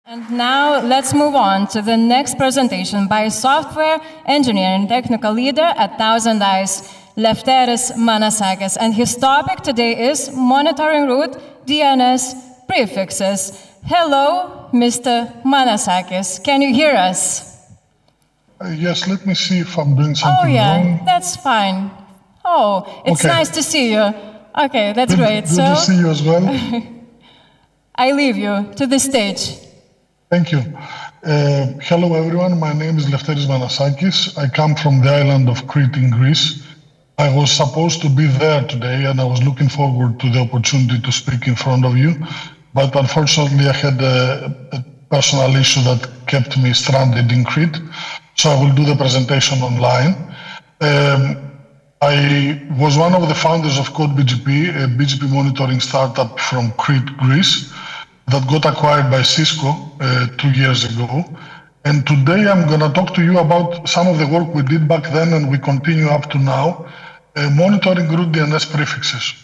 And now let's move on to the next presentation by software engineer and technical leader at Thousand Eyes, Lefteris Manassakis. And his topic today is monitoring root DNS prefixes. Hello, Mr. Manassakis. Can you hear us? Yes, let me see if I'm doing something wrong. That's fine. Oh, it's nice to see you. Okay, that's great. Good to see you as well. I leave you to the stage. Thank you. Hello, everyone. My name is Lefteris Manassakis. I come from the island of Crete in Greece. I was supposed to be there today, and I was looking forward to the opportunity to speak in front of you. But unfortunately, I had a personal issue that kept me stranded in Crete. So I will do the presentation online. I was one of the founders of CodeBGP, a BGP monitoring startup from Crete, Greece, that got acquired by Cisco 2 years ago. And today I'm going to talk to you about some of the work we did back then and we continue up to now, monitoring root DNS prefixes.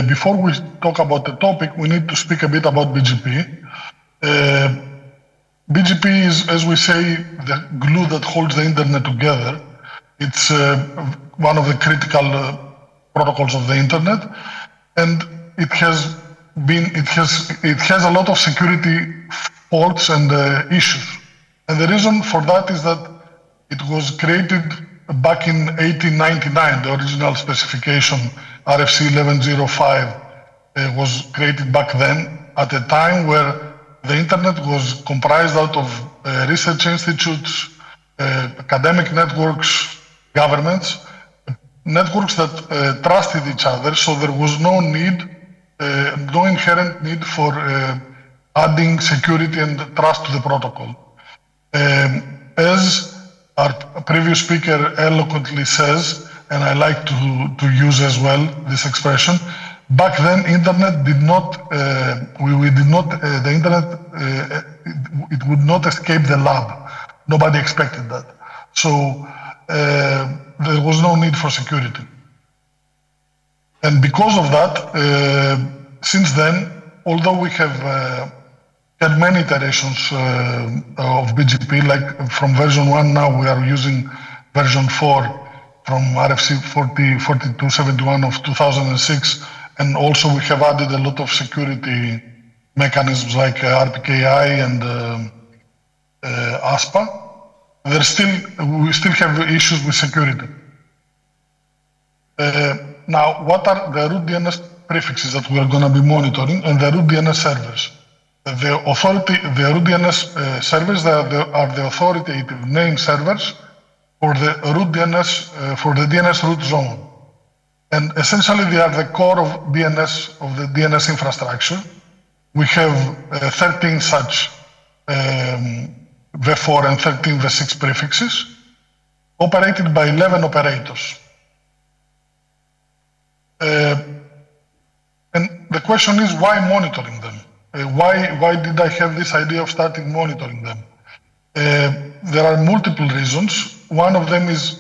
Before we talk about the topic, we need to speak a bit about BGP. BGP is, as we say, the glue that holds the internet together. It's one of the critical protocols of the internet, and it has a lot of security faults and issues. And the reason for that is that it was created back in 1899. The original specification, RFC 1105, was created back then at a time where the internet was comprised out of research institutes, academic networks, governments, networks that trusted each other, so there was no inherent need for adding security and trust to the protocol. As our previous speaker eloquently says, and I like to use as well this expression, back then, internet did not, the internet, it would not escape the lab. Nobody expected that. So there was no need for security. And because of that, since then, although we have had many iterations of BGP, like from version 1 now we are using version 4 from RFC 4271 of 2006, and also we have added a lot of security mechanisms like RPKI and ASPA. We still have issues with security. Now, what are the root DNS prefixes that we are going to be monitoring, and the root DNS servers? The root DNS servers are the authoritative name servers for the root DNS, for the DNS root zone. And essentially, they are the core of the DNS infrastructure. We have 13 such V4 and 13 V6 prefixes, operated by 11 operators. And the question is, why monitoring them? Why did I have this idea of starting monitoring them? There are multiple reasons. One of them is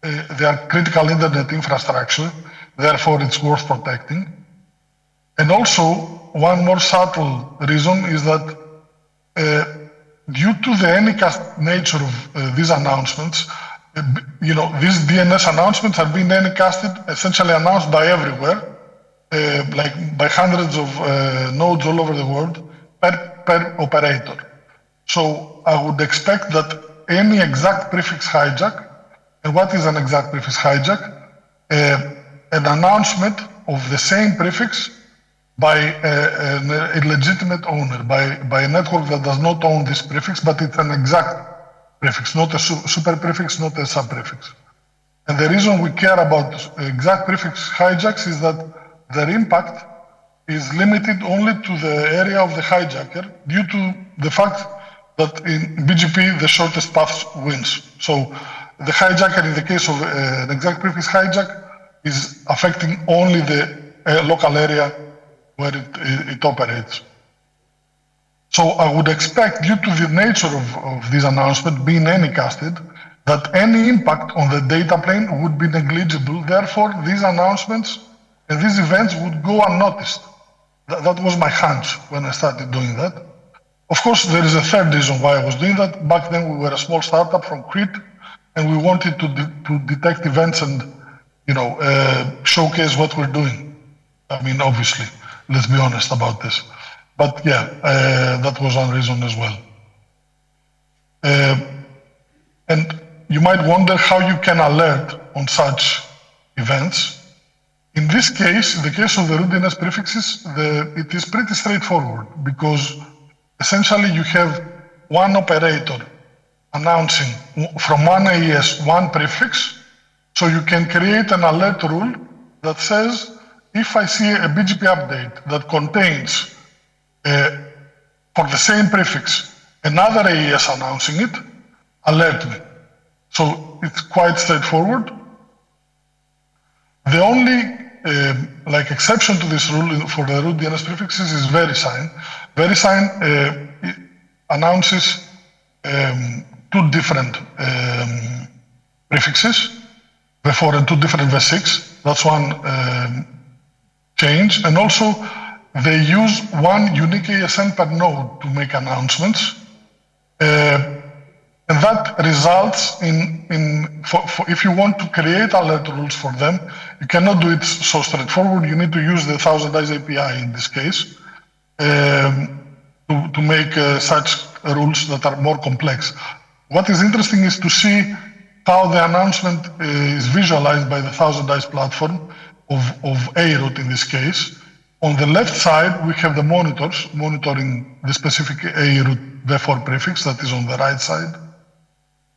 they are critical internet infrastructure, therefore it's worth protecting. And also, one more subtle reason is that due to the anycast nature of these announcements, these DNS announcements are being anycasted, essentially announced by everywhere, like by hundreds of nodes all over the world per operator. So I would expect that any exact prefix hijack, and what is an exact prefix hijack? An announcement of the same prefix by a legitimate owner, by a network that does not own this prefix, but it's an exact prefix, not a super prefix, not a sub prefix. And the reason we care about exact prefix hijacks is that their impact is limited only to the area of the hijacker due to the fact that in BGP, the shortest path wins. So the hijacker, in the case of an exact prefix hijack, is affecting only the local area where it operates. So I would expect, due to the nature of this announcement being anycasted, that any impact on the data plane would be negligible. Therefore, these announcements and these events would go unnoticed. That was my hunch when I started doing that. Of course, there is a third reason why I was doing that. Back then, we were a small startup from Crete, and we wanted to detect events and, showcase what we're doing. I mean, obviously, let's be honest about this. But yeah, that was one reason as well. And you might wonder how you can alert on such events. In this case, in the case of the root DNS prefixes, it is pretty straightforward because essentially you have one operator announcing from one AES one prefix, so you can create an alert rule that says, if I see a BGP update that contains, for the same prefix, another AES announcing it, alert me. So it's quite straightforward. The only exception to this rule for the root DNS prefixes is VeriSign. VeriSign announces two different prefixes, V4 and two different V6. That's one change. And also, they use one unique ASN per node to make announcements. And that results in if you want to create alert rules for them, you cannot do it so straightforward. You need to use the 1000 Eyes API in this case to make such rules that are more complex. What is interesting is to see how the announcement is visualized by the 1000 Eyes platform of A-root in this case. On the left side, we have the monitors monitoring the specific A-root V4 prefix that is on the right side.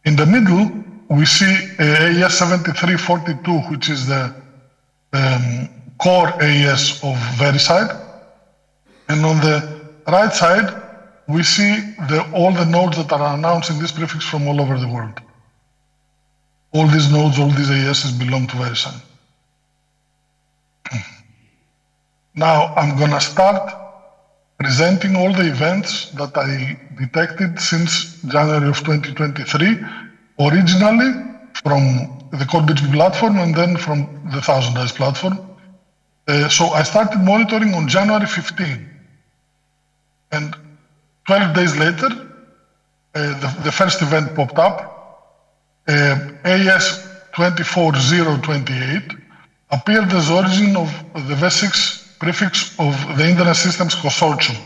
In the middle, we see AES 7342, which is the core AES of VeriSign. And on the right side, we see all the nodes that are announcing this prefix from all over the world. All these nodes, all these AESs belong to VeriSign. Now, I'm going to start presenting all the events that I detected since January of 2023, originally from the core BGP platform and then from the 1000 Eyes platform. So I started monitoring on January 15. And 12 days later, the first event popped up. AES 24028 appeared as origin of the V6 prefix of the Internet Systems Consortium.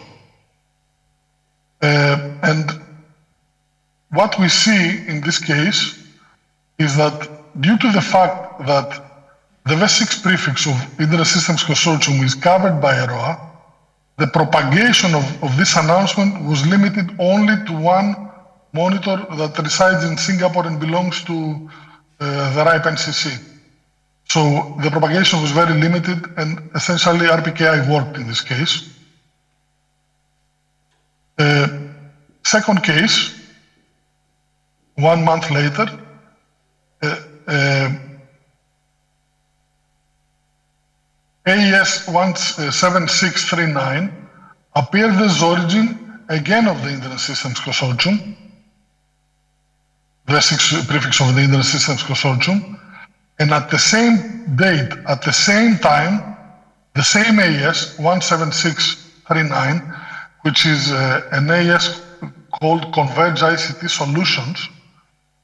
And what we see in this case is that due to the fact that the V6 prefix of Internet Systems Consortium is covered by EROA, the propagation of this announcement was limited only to one monitor that resides in Singapore and belongs to the RIPE NCC. So the propagation was very limited and essentially RPKI worked in this case. Second case, 1 month later, AES 17639 appeared as origin again of the Internet Systems Consortium, the V6 prefix of the Internet Systems Consortium, and at the same date, at the same time, the same AES 17639, which is an AES called Converge ICT Solutions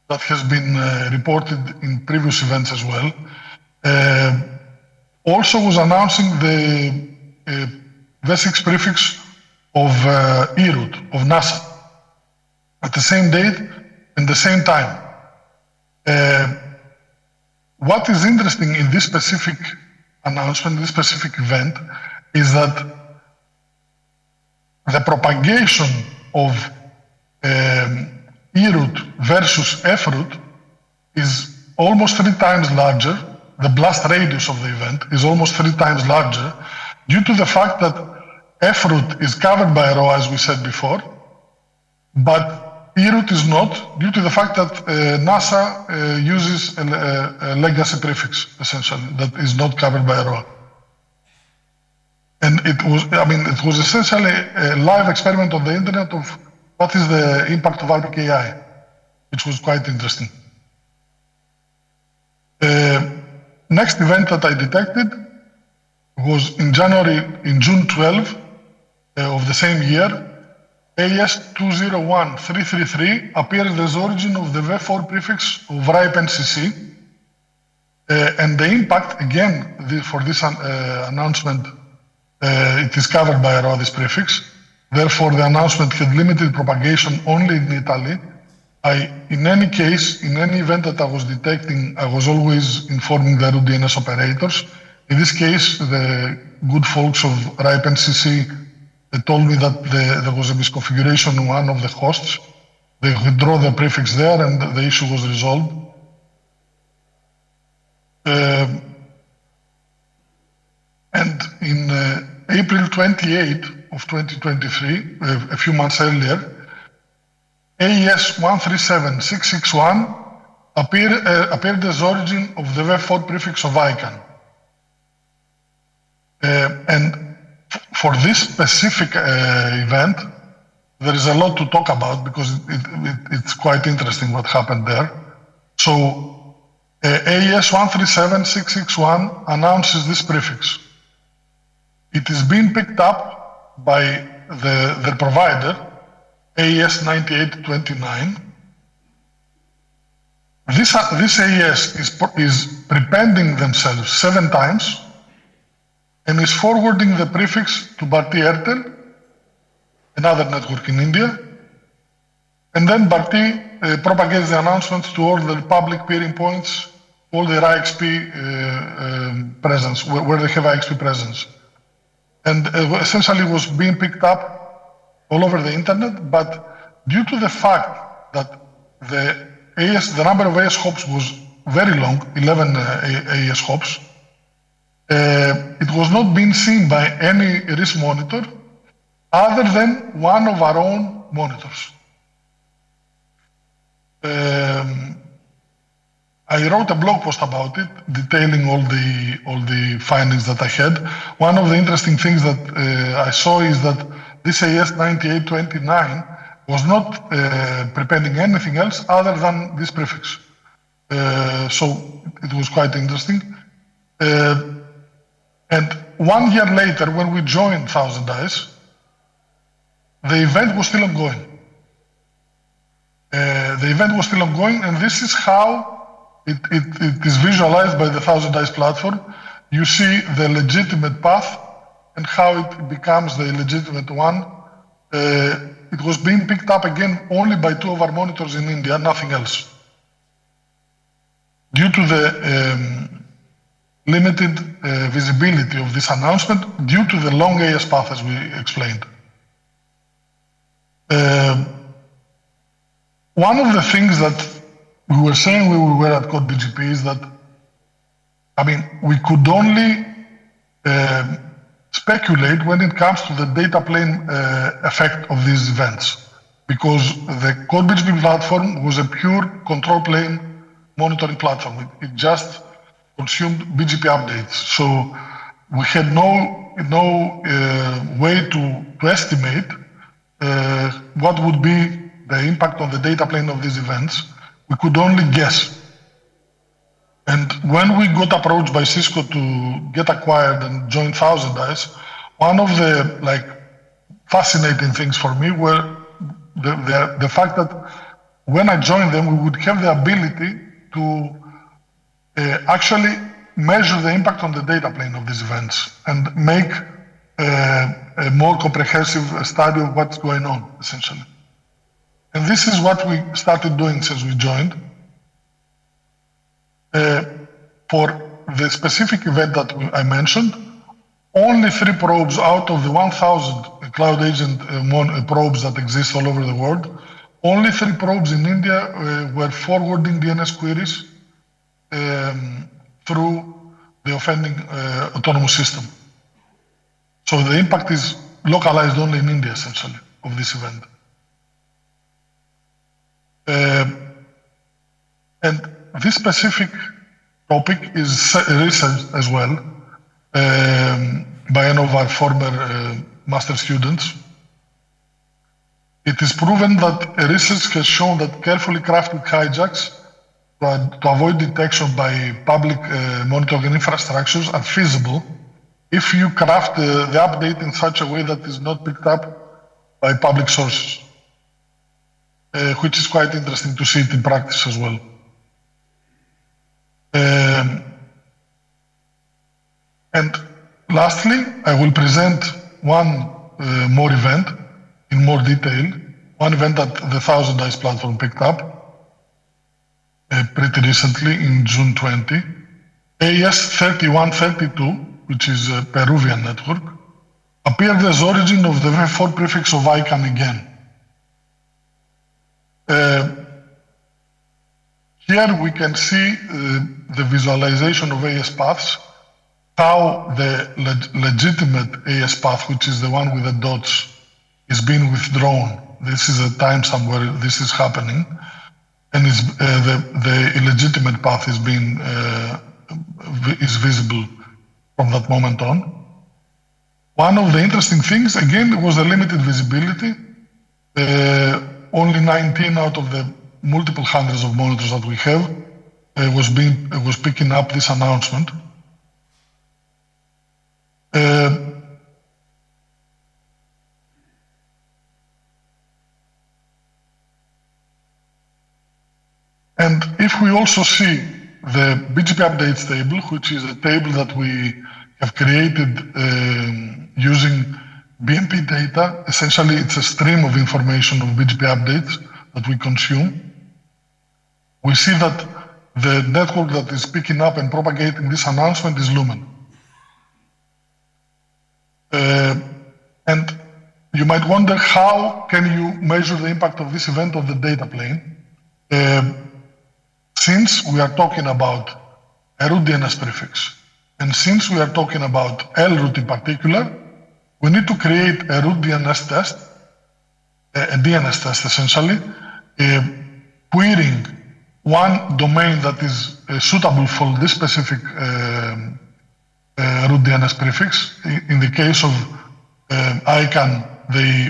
that has been reported in previous events as well, also was announcing the V6 prefix of E-root, of NASA, at the same date and the same time. What is interesting in this specific announcement, this specific event, is that the propagation of E-root versus F-root is almost 3 times larger. The blast radius of the event is almost 3 times larger due to the fact that F-root is covered by ROA, as we said before, but E-root is not, due to the fact that NASA uses a legacy prefix, essentially, that is not covered by ROA. And it was essentially a live experiment on the internet of what is the impact of RPKI, which was quite interesting. Next event that I detected was in June 12 of the same year, AES 201333 appeared as origin of the V4 prefix of RIPE NCC. And the impact, again, for this announcement, it is covered by this prefix. Therefore, the announcement had limited propagation only in Italy. In any case, in any event that I was detecting, I was always informing the root DNS operators. In this case, the good folks of RIPE NCC told me that there was a misconfiguration on one of the hosts. They withdrew the prefix there and the issue was resolved. And in April 28 of 2023, a few months earlier, AES 137661 appeared as origin of the V4 prefix of ICANN. And for this specific event, there is a lot to talk about because it's quite interesting what happened there. So AES 137661 announces this prefix. It is being picked up by the provider, AES 9829. This AES is prepending themselves 7 times and is forwarding the prefix to Bharti Airtel, another network in India. And then Bharti propagates the announcements to all the public peering points, all the IXP presence, where they have IXP presence. And essentially was being picked up all over the internet, but due to the fact that the number of AES hops was very long, 11 AES hops, it was not being seen by any risk monitor other than one of our own monitors. I wrote a blog post about it, detailing all the findings that I had. One of the interesting things that I saw is that this AES 9829 was not prepending anything else other than this prefix. So it was quite interesting. And 1 year later, when we joined Thousand Eyes, the event was still ongoing. And this is how it is visualized by the Thousand Eyes platform. You see the legitimate path and how it becomes the illegitimate one. It was being picked up again only by 2 of our monitors in India, nothing else. Due to the limited visibility of this announcement, due to the long AES path, as we explained. One of the things that we were saying when we were at CodeBGP is that, we could only speculate when it comes to the data plane effect of these events, because the CodeBGP platform was a pure control plane monitoring platform. It just consumed BGP updates. So we had no way to estimate what would be the impact on the data plane of these events. We could only guess. And when we got approached by Cisco to get acquired and join Thousand Eyes, one of the fascinating things for me were the fact that when I joined them, we would have the ability to actually measure the impact on the data plane of these events and make a more comprehensive study of what's going on, essentially. And this is what we started doing since we joined. For the specific event that I mentioned, only 3 probes out of the 1,000 Cloud Agent probes that exist all over the world, only 3 probes in India were forwarding DNS queries through the offending autonomous system. So the impact is localized only in India, essentially, of this event. And this specific topic is researched as well by one of our former master students. It is proven that research has shown that carefully crafted hijacks to avoid detection by public monitoring infrastructures are feasible if you craft the update in such a way that is not picked up by public sources, which is quite interesting to see it in practice as well. And lastly, I will present one more event in more detail, one event that the Thousand Eyes platform picked up pretty recently in June 20. AES3132, which is a Peruvian network, appeared as origin of the V4 prefix of ICANN again. Here we can see the visualization of AES paths, how the legitimate AES path, which is the one with the dots, is being withdrawn. This is a timestamp where this is happening, and the illegitimate path is being is visible from that moment on. One of the interesting things, again, was the limited visibility. Only 19 out of the multiple hundreds of monitors that we have was picking up this announcement. And if we also see the BGP updates table, which is a table that we have created using BMP data, essentially it's a stream of information of BGP updates that we consume. We see that the network that is picking up and propagating this announcement is Lumen. And you might wonder, how can you measure the impact of this event on the data plane? Since we are talking about a root DNS prefix, and since we are talking about LRoot in particular, we need to create a root DNS test, a DNS test essentially, querying one domain that is suitable for this specific root DNS prefix. In the case of ICANN,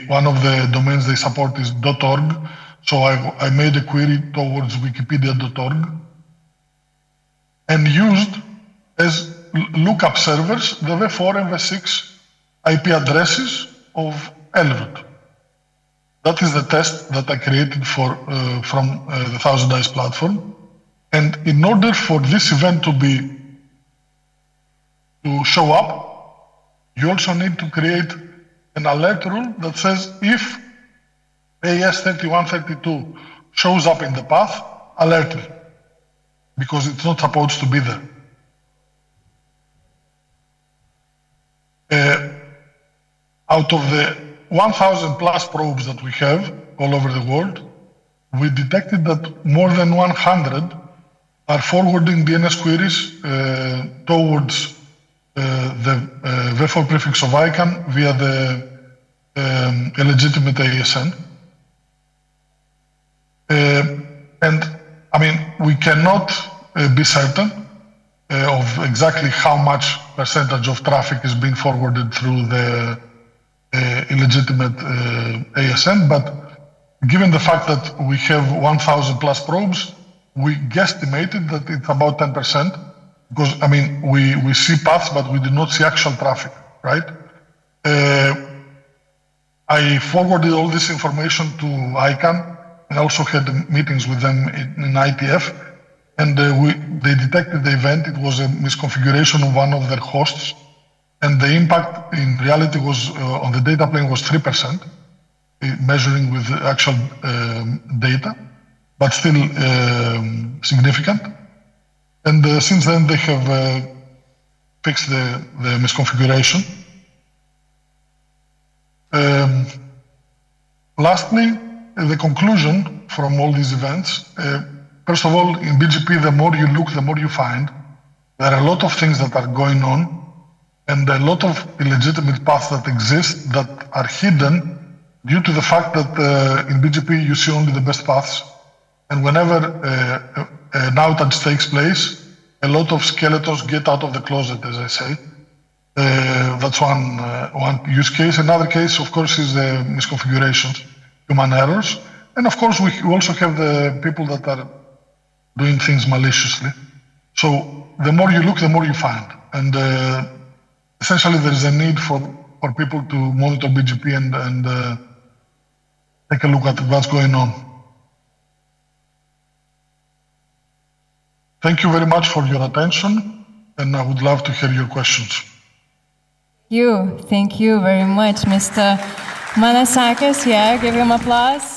one of the domains they support is .org. So I made a query towards wikipedia.org and used as lookup servers the V4 and V6 IP addresses of LRoot. That is the test that I created from the Thousand Eyes platform. And in order for this event to show up, you also need to create an alert rule that says if AES3132 shows up in the path, alert me, because it's not supposed to be there. Out of the 1,000 plus probes that we have all over the world, we detected that more than 100 are forwarding DNS queries towards the V4 prefix of ICANN via the illegitimate ASN. And I mean, we cannot be certain of exactly how much percentage of traffic is being forwarded through the illegitimate ASN, but given the fact that we have 1,000 plus probes, we guesstimated that it's about 10%, because I mean, we see paths, but we do not see actual traffic, right? I forwarded all this information to ICANN, and also had meetings with them in ITF, and they detected the event. It was a misconfiguration of one of their hosts, and the impact in reality was on the data plane was 3%, measuring with actual data, but still significant. And since then they have fixed the misconfiguration. Lastly, the conclusion from all these events, first of all, in BGP, the more you look, the more you find. There are a lot of things that are going on, and a lot of illegitimate paths that exist that are hidden due to the fact that in BGP you see only the best paths. And whenever an outage takes place, a lot of skeletons get out of the closet, as I say. That's one use case. Another case, of course, is misconfigurations, human errors. And of course, we also have the people that are doing things maliciously. So the more you look, the more you find. And essentially there is a need for people to monitor BGP and take a look at what's going on. Thank you very much for your attention, and I would love to hear your questions. Thank you very much, Mr. Manassakis. Yeah, give him applause.